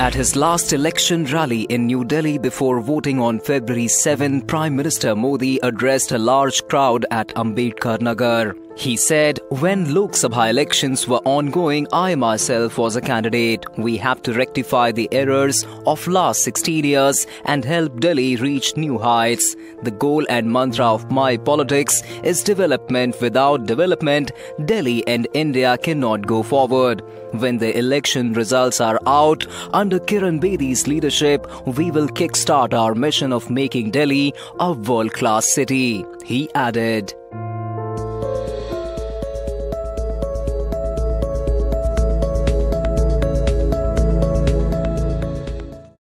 At his last election rally in New Delhi before voting on February 7, Prime Minister Modi addressed a large crowd at Ambedkar Nagar. He said, when Lok Sabha elections were ongoing, I myself was a candidate. We have to rectify the errors of last 16 years and help Delhi reach new heights. The goal and mantra of my politics is development. Without development, Delhi and India cannot go forward. When the election results are out, under Kiran Bedi's leadership, we will kickstart our mission of making Delhi a world-class city, he added.